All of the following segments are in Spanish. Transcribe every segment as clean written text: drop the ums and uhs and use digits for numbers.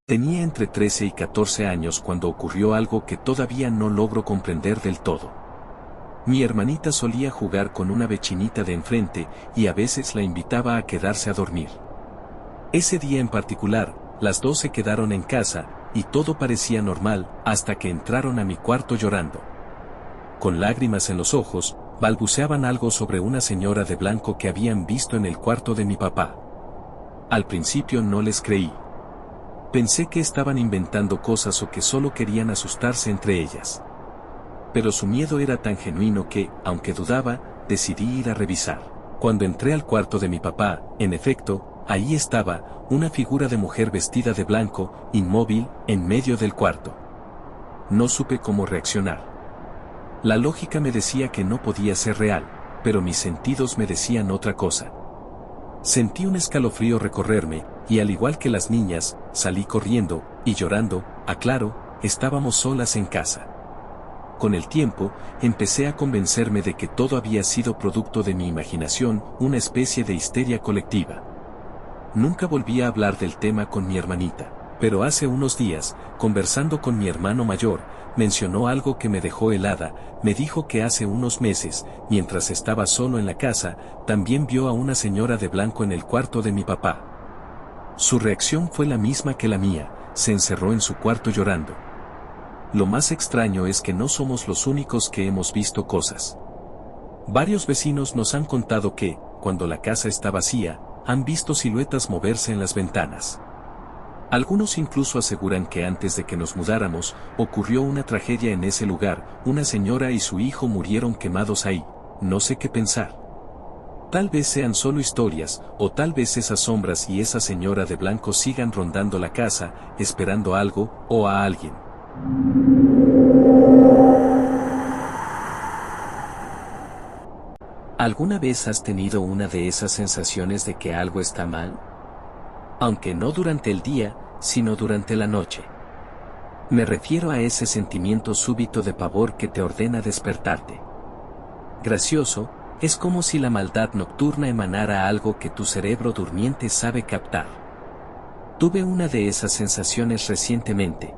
Tenía entre 13 y 14 años cuando ocurrió algo que todavía no logro comprender del todo. Mi hermanita solía jugar con una vecinita de enfrente y a veces la invitaba a quedarse a dormir. Ese día en particular, las dos se quedaron en casa, y todo parecía normal, hasta que entraron a mi cuarto llorando. Con lágrimas en los ojos, balbuceaban algo sobre una señora de blanco que habían visto en el cuarto de mi papá. Al principio no les creí. Pensé que estaban inventando cosas o que solo querían asustarse entre ellas. Pero su miedo era tan genuino que, aunque dudaba, decidí ir a revisar. Cuando entré al cuarto de mi papá, en efecto, ahí estaba, una figura de mujer vestida de blanco, inmóvil, en medio del cuarto. No supe cómo reaccionar. La lógica me decía que no podía ser real, pero mis sentidos me decían otra cosa. Sentí un escalofrío recorrerme, y al igual que las niñas, salí corriendo, y llorando, aclaro, estábamos solas en casa. Con el tiempo, empecé a convencerme de que todo había sido producto de mi imaginación, una especie de histeria colectiva. Nunca volví a hablar del tema con mi hermanita, pero hace unos días, conversando con mi hermano mayor, mencionó algo que me dejó helada. Me dijo que hace unos meses, mientras estaba solo en la casa, también vio a una señora de blanco en el cuarto de mi papá. Su reacción fue la misma que la mía, se encerró en su cuarto llorando. Lo más extraño es que no somos los únicos que hemos visto cosas. Varios vecinos nos han contado que, cuando la casa está vacía, han visto siluetas moverse en las ventanas. Algunos incluso aseguran que antes de que nos mudáramos, ocurrió una tragedia en ese lugar, una señora y su hijo murieron quemados ahí. No sé qué pensar. Tal vez sean solo historias, o tal vez esas sombras y esa señora de blanco sigan rondando la casa, esperando algo, o a alguien. ¿Alguna vez has tenido una de esas sensaciones de que algo está mal? Aunque no durante el día, sino durante la noche. Me refiero a ese sentimiento súbito de pavor que te ordena despertarte. Gracioso, es como si la maldad nocturna emanara algo que tu cerebro durmiente sabe captar. Tuve una de esas sensaciones recientemente.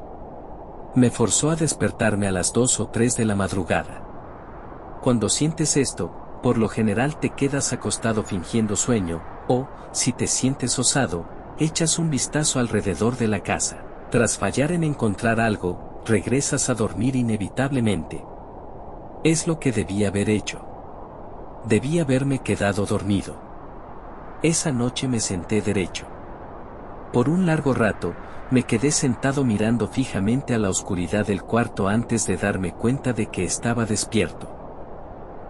Me forzó a despertarme a las 2 o 3 de la madrugada. Cuando sientes esto, por lo general te quedas acostado fingiendo sueño, o, si te sientes osado, echas un vistazo alrededor de la casa. Tras fallar en encontrar algo, regresas a dormir inevitablemente. Es lo que debí haber hecho. Debí haberme quedado dormido. Esa noche me senté derecho. Por un largo rato, me quedé sentado mirando fijamente a la oscuridad del cuarto antes de darme cuenta de que estaba despierto.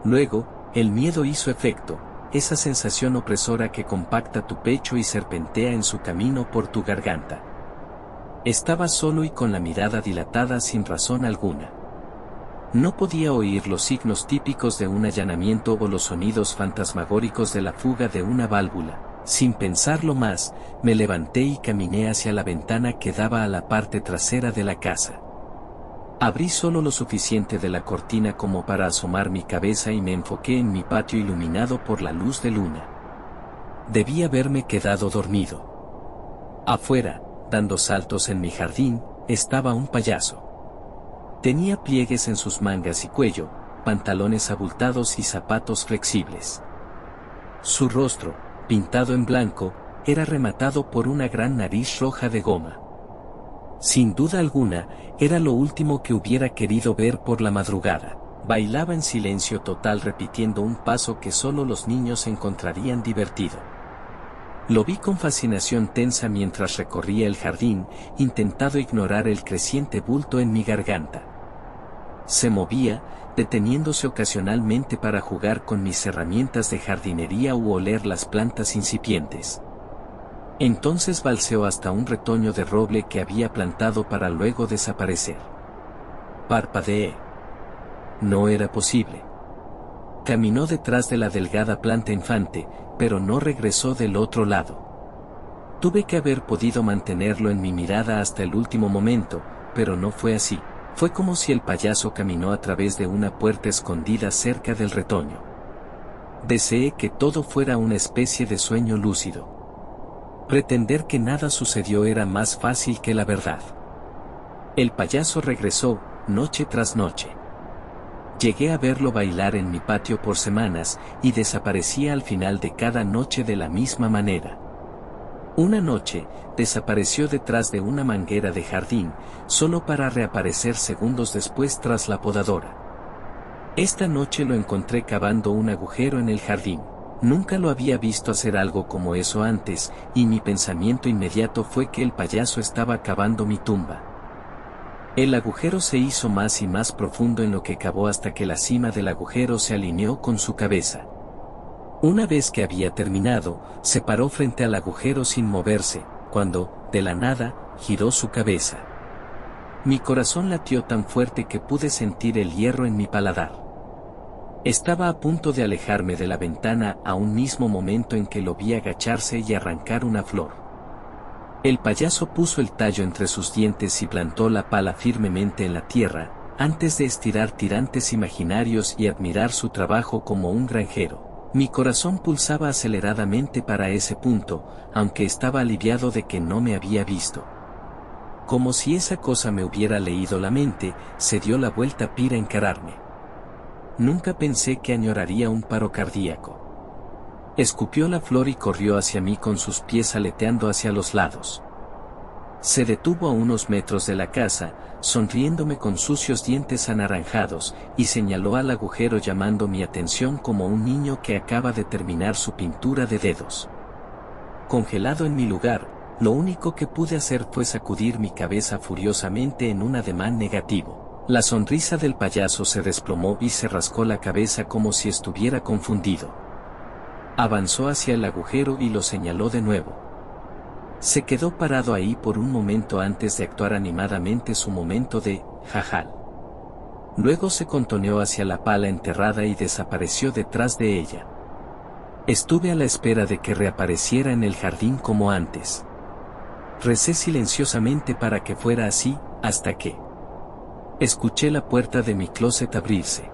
Luego, el miedo hizo efecto. Esa sensación opresora que compacta tu pecho y serpentea en su camino por tu garganta. Estaba solo y con la mirada dilatada sin razón alguna. No podía oír los signos típicos de un allanamiento o los sonidos fantasmagóricos de la fuga de una válvula. Sin pensarlo más, me levanté y caminé hacia la ventana que daba a la parte trasera de la casa. Abrí solo lo suficiente de la cortina como para asomar mi cabeza y me enfoqué en mi patio iluminado por la luz de luna. Debí haberme quedado dormido. Afuera, dando saltos en mi jardín, estaba un payaso. Tenía pliegues en sus mangas y cuello, pantalones abultados y zapatos flexibles. Su rostro, pintado en blanco, era rematado por una gran nariz roja de goma. Sin duda alguna, era lo último que hubiera querido ver por la madrugada. Bailaba en silencio total repitiendo un paso que solo los niños encontrarían divertido. Lo vi con fascinación tensa mientras recorría el jardín, intentando ignorar el creciente bulto en mi garganta. Se movía, deteniéndose ocasionalmente para jugar con mis herramientas de jardinería u oler las plantas incipientes. Entonces balseó hasta un retoño de roble que había plantado para luego desaparecer. Parpadeé. No era posible. Caminó detrás de la delgada planta infante, pero no regresó del otro lado. Tuve que haber podido mantenerlo en mi mirada hasta el último momento, pero no fue así. Fue como si el payaso caminó a través de una puerta escondida cerca del retoño. Deseé que todo fuera una especie de sueño lúcido. Pretender que nada sucedió era más fácil que la verdad. El payaso regresó, noche tras noche. Llegué a verlo bailar en mi patio por semanas, y desaparecía al final de cada noche de la misma manera. Una noche, desapareció detrás de una manguera de jardín, solo para reaparecer segundos después tras la podadora. Esta noche lo encontré cavando un agujero en el jardín. Nunca lo había visto hacer algo como eso antes, y mi pensamiento inmediato fue que el payaso estaba cavando mi tumba. El agujero se hizo más y más profundo en lo que cavó hasta que la cima del agujero se alineó con su cabeza. Una vez que había terminado, se paró frente al agujero sin moverse, cuando, de la nada, giró su cabeza. Mi corazón latió tan fuerte que pude sentir el hierro en mi paladar. Estaba a punto de alejarme de la ventana a un mismo momento en que lo vi agacharse y arrancar una flor. El payaso puso el tallo entre sus dientes y plantó la pala firmemente en la tierra, antes de estirar tirantes imaginarios y admirar su trabajo como un granjero. Mi corazón pulsaba aceleradamente para ese punto, aunque estaba aliviado de que no me había visto. Como si esa cosa me hubiera leído la mente, se dio la vuelta para encararme. Nunca pensé que añoraría un paro cardíaco. Escupió la flor y corrió hacia mí con sus pies aleteando hacia los lados. Se detuvo a unos metros de la casa, sonriéndome con sucios dientes anaranjados, y señaló al agujero llamando mi atención como un niño que acaba de terminar su pintura de dedos. Congelado en mi lugar, lo único que pude hacer fue sacudir mi cabeza furiosamente en un ademán negativo. La sonrisa del payaso se desplomó y se rascó la cabeza como si estuviera confundido. Avanzó hacia el agujero y lo señaló de nuevo. Se quedó parado ahí por un momento antes de actuar animadamente su momento de jajal. Luego se contoneó hacia la pala enterrada y desapareció detrás de ella. Estuve a la espera de que reapareciera en el jardín como antes. Recé silenciosamente para que fuera así, hasta que escuché la puerta de mi closet abrirse.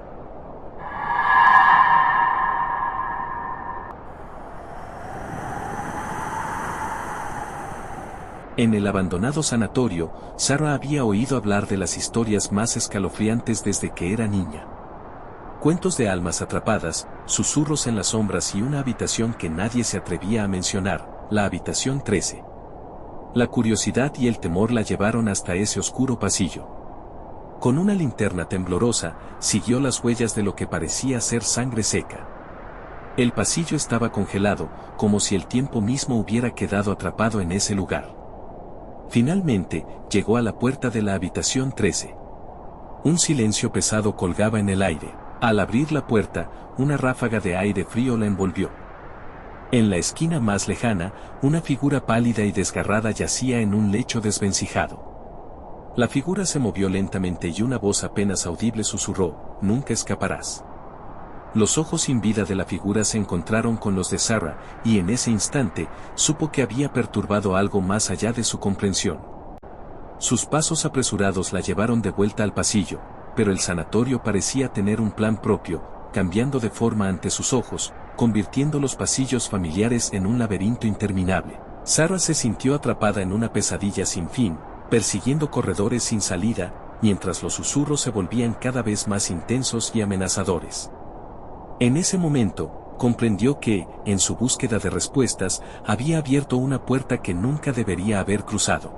En el abandonado sanatorio, Sarah había oído hablar de las historias más escalofriantes desde que era niña. Cuentos de almas atrapadas, susurros en las sombras y una habitación que nadie se atrevía a mencionar, la habitación 13. La curiosidad y el temor la llevaron hasta ese oscuro pasillo. Con una linterna temblorosa, siguió las huellas de lo que parecía ser sangre seca. El pasillo estaba congelado, como si el tiempo mismo hubiera quedado atrapado en ese lugar. Finalmente, llegó a la puerta de la habitación 13. Un silencio pesado colgaba en el aire. Al abrir la puerta, una ráfaga de aire frío la envolvió. En la esquina más lejana, una figura pálida y desgarrada yacía en un lecho desvencijado. La figura se movió lentamente y una voz apenas audible susurró: «Nunca escaparás». Los ojos sin vida de la figura se encontraron con los de Sarah, y en ese instante, supo que había perturbado algo más allá de su comprensión. Sus pasos apresurados la llevaron de vuelta al pasillo, pero el sanatorio parecía tener un plan propio, cambiando de forma ante sus ojos, convirtiendo los pasillos familiares en un laberinto interminable. Sarah se sintió atrapada en una pesadilla sin fin, persiguiendo corredores sin salida, mientras los susurros se volvían cada vez más intensos y amenazadores. En ese momento, comprendió que, en su búsqueda de respuestas, había abierto una puerta que nunca debería haber cruzado.